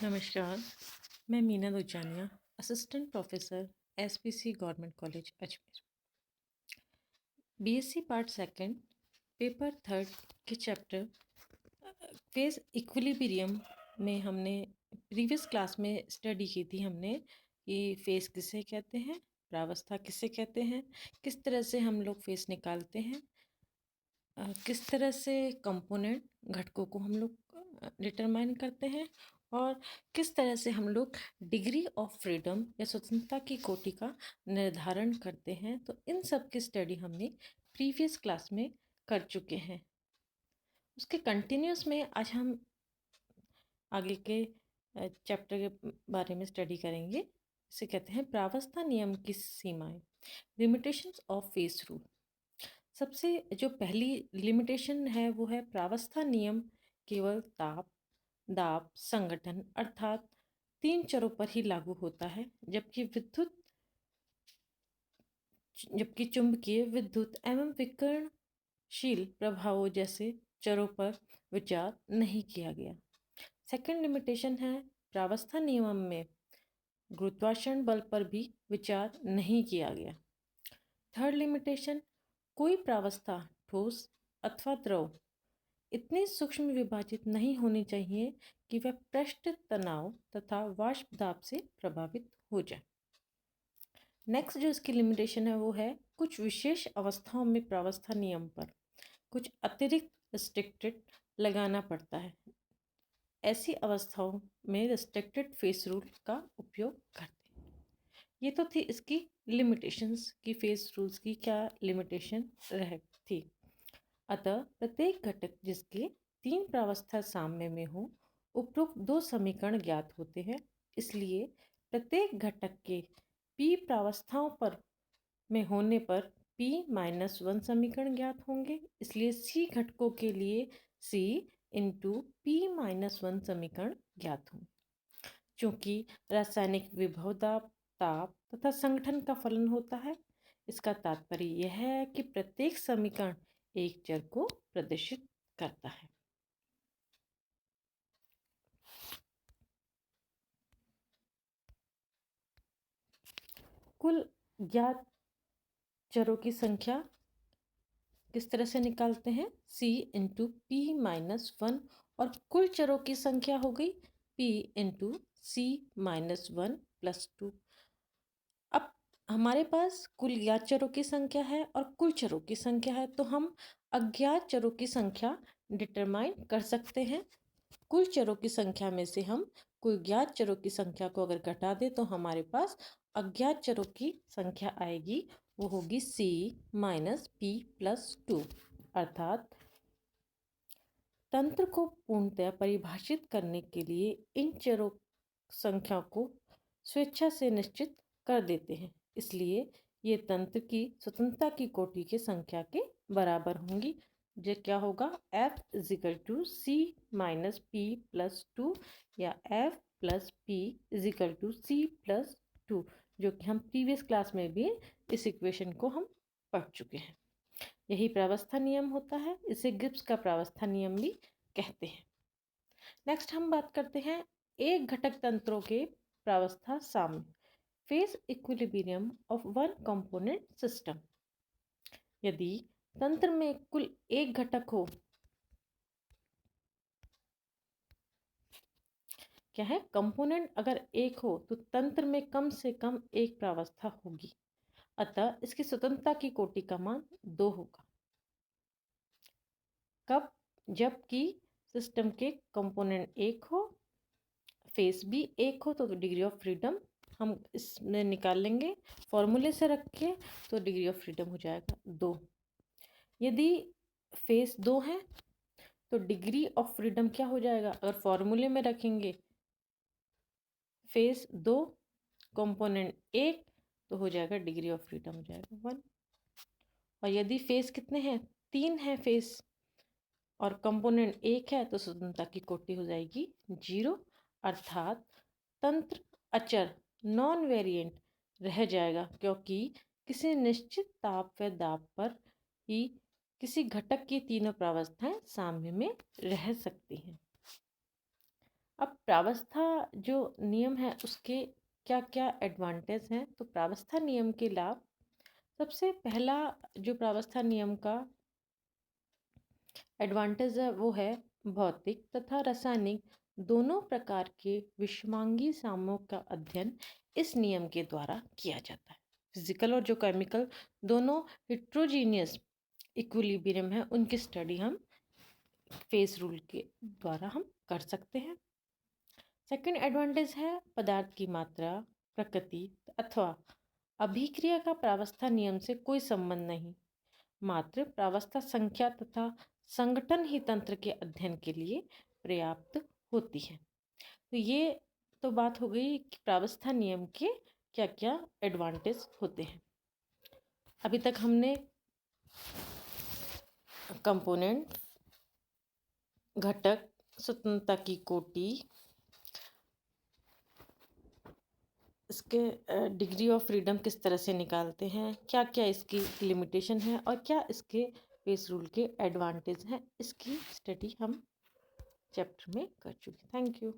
नमस्कार, मैं Meena Dujania, assistant professor SPC government college Ajmer. BSc part second, paper third के chapter phase equilibrium में हमने प्रीवियस क्लास में स्टडी की थी हमने कि फेस किसे कहते हैं, प्रावस्था किसे कहते हैं, किस तरह से हम लोग फेस निकालते हैं, किस तरह से कंपोनेंट घटकों को हम लोग डिटरमाइन करते हैं और किस तरह से हम लोग डिग्री ऑफ फ्रीडम या स्वतंत्रता की कोटि का निर्धारण करते हैं। तो इन सब की स्टडी हमने प्रीवियस क्लास में कर चुके हैं। उसके कंटिन्यूस में आज हम आगे के चैप्टर के बारे में स्टडी करेंगे। इसे कहते हैं प्रावस्था नियम की सीमाएं, लिमिटेशंस ऑफ फेस रूल। सबसे जो पहली लिमिटेशन है वो है प्रावस्था नियम केवल ताप, दाब, संगठन अर्थात 3 चरों पर ही लागू होता है, जबकि चुंबकीय, विद्युत एवं विकिरणशील प्रभावों जैसे चरों पर विचार नहीं किया गया। सेकंड लिमिटेशन है प्रावस्था नियम में गुरुत्वाकर्षण बल पर भी विचार नहीं किया गया। थर्ड लिमिटेशन, कोई प्रावस्था ठोस अथवा द्रव इतनी सूक्ष्म विभाजित नहीं होनी चाहिए कि वह पृष्ठ तनाव तथा वाष्प दाब से प्रभावित हो जाए। नेक्स्ट जो इसकी लिमिटेशन है वो है कुछ विशेष अवस्थाओं में प्रावस्था नियम पर कुछ अतिरिक्त रिस्ट्रिक्टेड लगाना पड़ता है। ऐसी अवस्थाओं में रिस्ट्रिक्टेड फेस रूल का उपयोग करते हैं। ये तो थी इसकी लिमिटेशंस की, फेस रूल्स की क्या लिमिटेशन रह थी। अतः प्रत्येक घटक जिसके 3 प्रावस्था साम्य में हो, उपरोक्त 2 समीकरण ज्ञात होते हैं। इसलिए प्रत्येक घटक के p प्रावस्थाओं पर में होने पर p-1 समीकरण ज्ञात होंगे। इसलिए c घटकों के लिए c इंटू p-1 समीकरण ज्ञात होंगे। चूंकि रासायनिक विभव दाब, ताप तथा संगठन का फलन होता है, इसका तात्पर्य यह है कि प्रत्येक समीकरण एक चर को प्रदर्शित करता है। कुल ज्ञात चरों की संख्या किस तरह से निकालते हैं, c इंटू p-1 और कुल चरों की संख्या हो गई p इंटू c-1 प्लस 2। अब हमारे पास कुल ज्ञात चरों की संख्या है और कुल चरों की संख्या है, तो हम अज्ञात चरों की संख्या डिटरमाइन कर सकते हैं। कुल चरों की संख्या में से हम कुल ज्ञात चरों की संख्या को अगर घटा दें तो हमारे पास अज्ञात चरों की संख्या आएगी, वो होगी c माइनस p प्लस 2। अर्थात तंत्र को पूर्णतः परिभाषित करने के लिए इन चरों संख्या को स्वेच्छा से निश्चित कर देते हैं। इसलिए ये तंत्र की स्वतंत्रता की कोटि के संख्या के बराबर होंगी। जो क्या होगा, f is equal to c minus p plus 2 या f plus p is equal to c plus 2, जो कि हम प्रीवियस क्लास में भी इस इक्वेशन को हम पढ़ चुके हैं। यही प्रावस्था नियम होता है, इसे गिब्स का प्रावस्था नियम भी कहते हैं। नेक्स्ट हम बात करते हैं एक घटक तंत्रों के प्रावस्था साम्य, face equilibrium of one component system. यदि तंत्र में कुल एक घटक हो, क्या है, कंपोनेंट अगर एक हो तो तंत्र में कम से कम एक प्रावस्था होगी। अतः इसकी स्वतंत्रता की कोटि का मान 2 होगा। कब? जबकि सिस्टम के कंपोनेंट एक हो, फेस भी एक हो, तो डिग्री ऑफ फ्रीडम हम इसमें निकाल लेंगे फॉर्मूले से रख के, तो डिग्री ऑफ फ्रीडम हो जाएगा 2। यदि फेस 2 है तो डिग्री ऑफ फ्रीडम क्या हो जाएगा, अगर फॉर्मूले में रखेंगे फेस 2 कंपोनेंट 1 तो हो जाएगा डिग्री ऑफ फ्रीडम हो जाएगा 1। और यदि फेस कितने हैं, 3 है फेस और कंपोनेंट 1 है, तो स्वतंत्रता की कोटि हो जाएगी 0। अर्थात तंत्र अचर नॉन वेरिएंट रह जाएगा, क्योंकि किसी निश्चित ताप व दाब पर ही किसी घटक की तीनों प्रावस्थाएं साम्य में रह सकती हैं। अब प्रावस्था जो नियम है उसके क्या क्या एडवांटेज हैं, तो प्रावस्था नियम के लाभ, सबसे पहला जो प्रावस्था नियम का एडवांटेज है वो है भौतिक तथा रासायनिक दोनों प्रकार के विषमांगी साम्यों का अध्ययन इस नियम के द्वारा किया जाता है। फिजिकल और जो केमिकल दोनों हिट्रोजीनियस इक्विलिब्रियम है उनकी स्टडी हम फेस रूल के द्वारा हम कर सकते हैं। सेकंड एडवांटेज है पदार्थ की मात्रा, प्रकृति अथवा अभिक्रिया का प्रावस्था नियम से कोई संबंध नहीं, मात्र प्रावस्था संख्या तथा संगठन ही तंत्र के अध्ययन के लिए पर्याप्त होती है। तो ये तो बात हो गई कि प्रावस्था नियम के क्या क्या एडवांटेज होते हैं। अभी तक हमने कंपोनेंट, घटक, स्वतंत्रता की कोटि, इसके डिग्री ऑफ फ्रीडम किस तरह से निकालते हैं, क्या क्या इसकी लिमिटेशन है और क्या इसके पेस रूल के एडवांटेज हैं, इसकी स्टडी हम चैप्टर में कर चुके। Thank you.